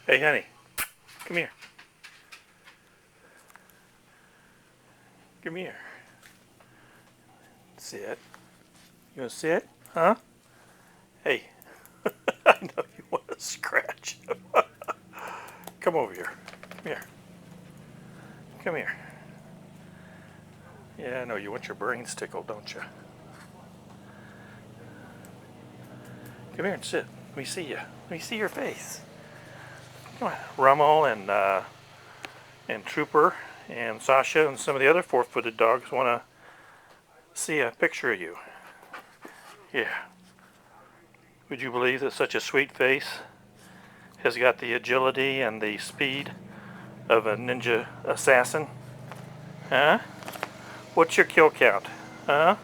Hey, honey, come here. Come here. Sit. You want to sit? Huh? Hey, I know you want to scratch. Come over here. Come here. Come here. Yeah, I know you want your brains tickled, don't you? Come here and sit. Let me see you. Let me see your face. Come on. Rummel and Trooper and Sasha and some of the other four-footed dogs want to see a picture of you. Yeah. Would you believe that such a sweet face has got the agility and the speed of a ninja assassin? Huh? What's your kill count? Huh?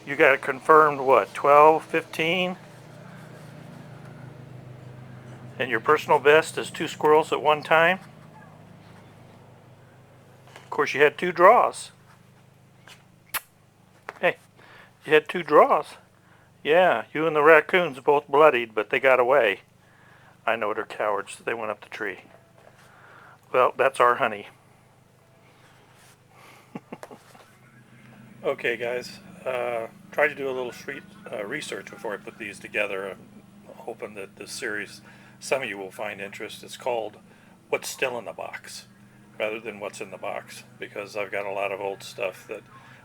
You got it confirmed what, 12, 15? And your personal best is 2 squirrels at one time? Of course, you had 2 draws. Hey, you had 2 draws. Yeah, you and the raccoons both bloodied, but they got away. I know they're cowards. They went up the tree. Well, that's our honey. Okay, guys. Try to do a little research before I put these together. I'm hoping that this series, some of you will find interest. It's called What's Still in the Box, rather than What's in the Box, because I've got a lot of old stuff that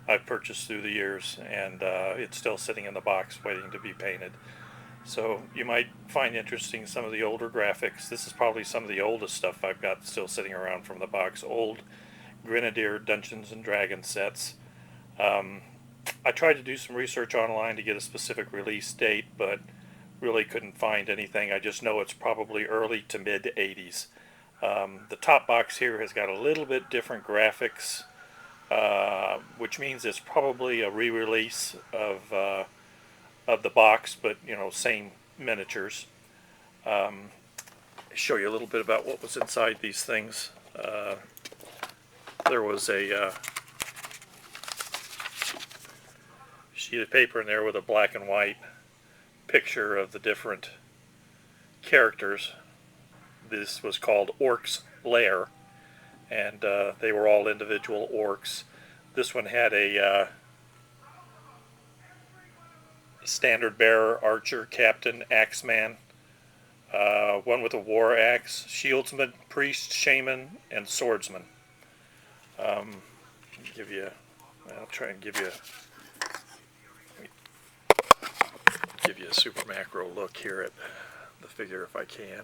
I've purchased through the years, and it's still sitting in the box waiting to be painted. So you might find interesting some of the older graphics. This is probably some of the oldest stuff I've got still sitting around from the box. Old Grenadier Dungeons and Dragons sets. I tried to do some research online to get a specific release date, but really couldn't find anything. I just know it's probably early to mid 80s. The top box here has got a little bit different graphics, which means it's probably a re-release of the box, but same miniatures. Show you a little bit about what was inside these things. There was a sheet of paper in there with a black and white picture of the different characters. This was called Orc's Lair, and they were all individual orcs. This one had a standard bearer, archer, captain, axeman, one with a war axe, shieldsman, priest, shaman, and swordsman. I'll try and give you a super macro look here at the figure if I can.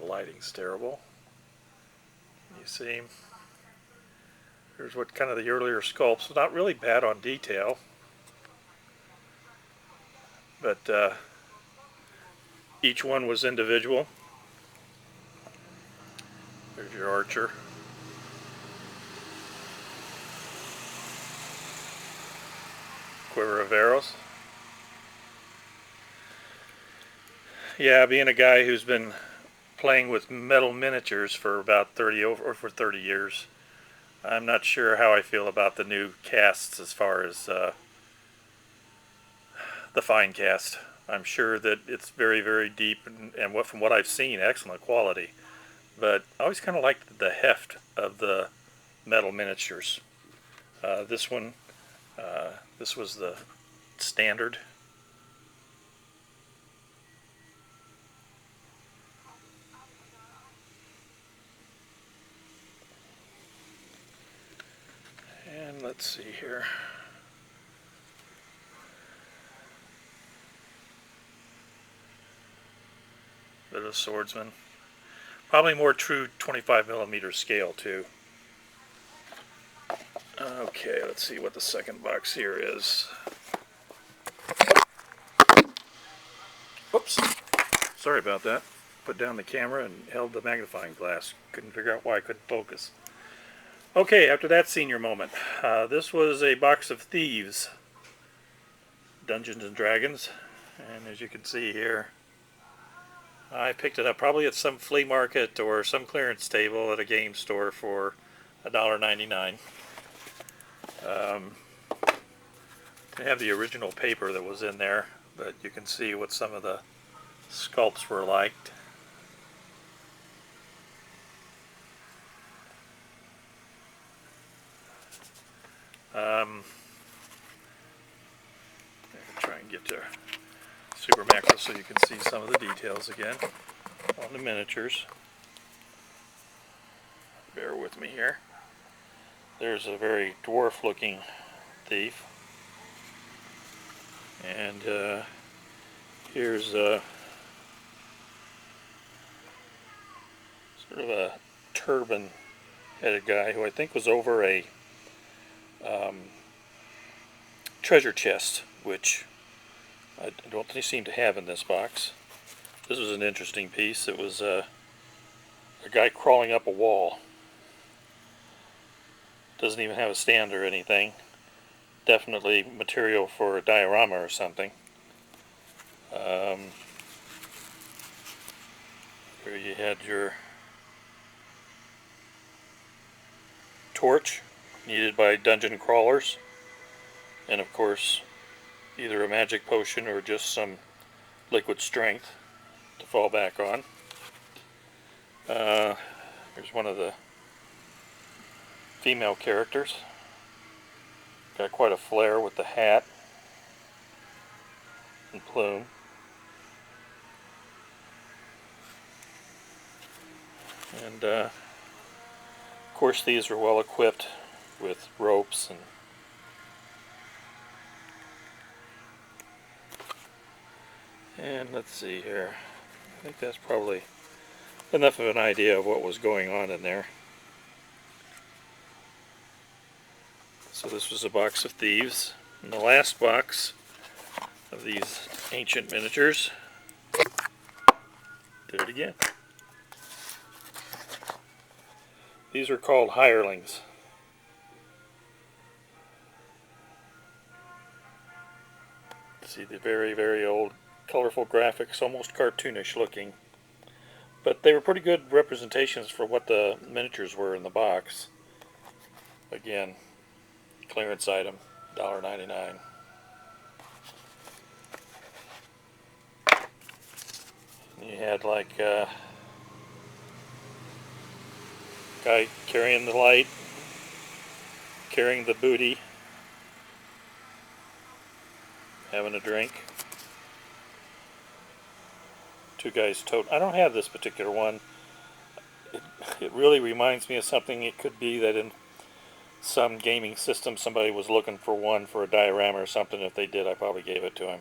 Lighting's terrible. You see, here's what kind of the earlier sculpts. Not really bad on detail, but each one was individual. There's your archer. Quiver of arrows. Yeah, being a guy who's been playing with metal miniatures for about 30 years, I'm not sure how I feel about the new casts as far as the fine cast. I'm sure that it's very, very deep and from what I've seen, excellent quality. But I always kind of liked the heft of the metal miniatures. This one, this was the standard. And let's see here. Bit of swordsman. Probably more true 25mm scale too. Okay, let's see what the second box here is. Whoops. Sorry about that. Put down the camera and held the magnifying glass. Couldn't figure out why I couldn't focus. Okay, after that senior moment, this was a box of Thieves, Dungeons and Dragons, and as you can see here, I picked it up probably at some flea market or some clearance table at a game store for $1.99. I have the original paper that was in there, but you can see what some of the sculpts were liked. Try and get to super macro so you can see some of the details again on the miniatures. Bear with me here. There's a very dwarf looking thief, and here's a sort of a turban headed guy who I think was over a treasure chest, which I don't seem to have in this box. This was an interesting piece. It was a guy crawling up a wall. Doesn't even have a stand or anything. Definitely material for a diorama or something. Here you had your torch, needed by dungeon crawlers, and of course either a magic potion or just some liquid strength to fall back on. Here's one of the female characters. Got quite a flair with the hat and plume. And of course these are well equipped with ropes and let's see here. I think that's probably enough of an idea of what was going on in there. So this was a box of thieves. And the last box of these ancient miniatures did it again. These are called hirelings. See the very, very old colorful graphics, almost cartoonish looking. But they were pretty good representations for what the miniatures were in the box. Again, clearance item, $1.99. You had like a guy carrying the light, carrying the booty, having a drink. Two guys tote. I don't have this particular one. It really reminds me of something. It could be that in some gaming system somebody was looking for one for a diorama or something. If they did, I probably gave it to him.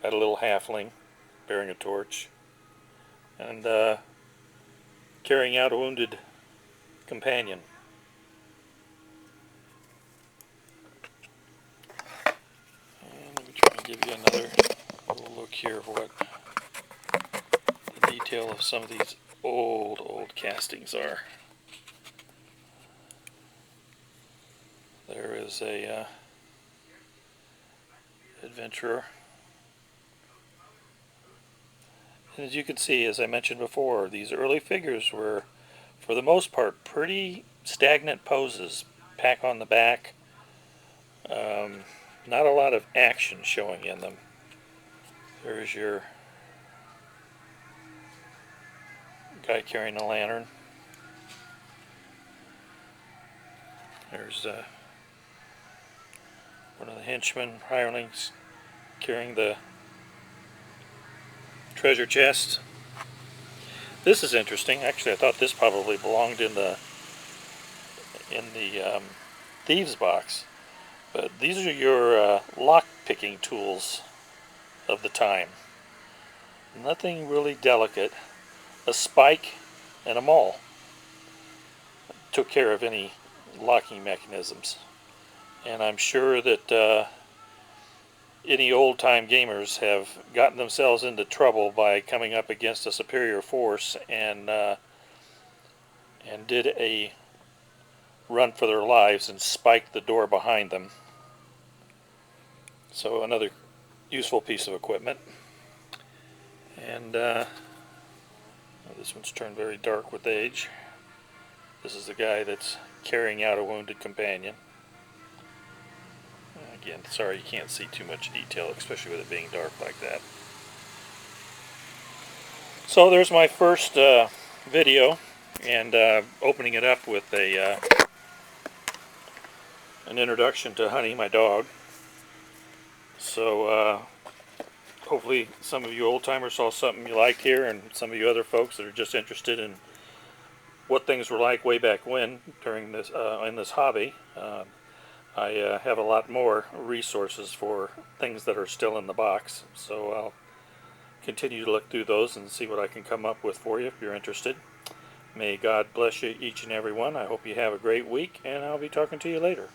Had a little halfling bearing a torch and carrying out a wounded companion. And let me try and give you another little look here of what the detail of some of these old castings are. There is a adventurer. And as you can see, as I mentioned before, these early figures were, for the most part, pretty stagnant poses. Pack on the back. Not a lot of action showing in them. There's your guy carrying a lantern. There's one of the henchmen, hirelings, carrying the treasure chest. This is interesting. Actually, I thought this probably belonged in the thieves box. But these are your lock picking tools of the time. Nothing really delicate. A spike and a maul took care of any locking mechanisms. And I'm sure that any old-time gamers have gotten themselves into trouble by coming up against a superior force and did a run for their lives and spiked the door behind them. So another useful piece of equipment. And this one's turned very dark with age. This is the guy that's carrying out a wounded companion. Again, sorry you can't see too much detail, especially with it being dark like that. So there's my first video, and opening it up with an introduction to Honey, my dog. So hopefully some of you old timers saw something you liked here, and some of you other folks that are just interested in what things were like way back when during this in this hobby. I have a lot more resources for things that are still in the box, so I'll continue to look through those and see what I can come up with for you if you're interested. May God bless you each and every one. I hope you have a great week, and I'll be talking to you later.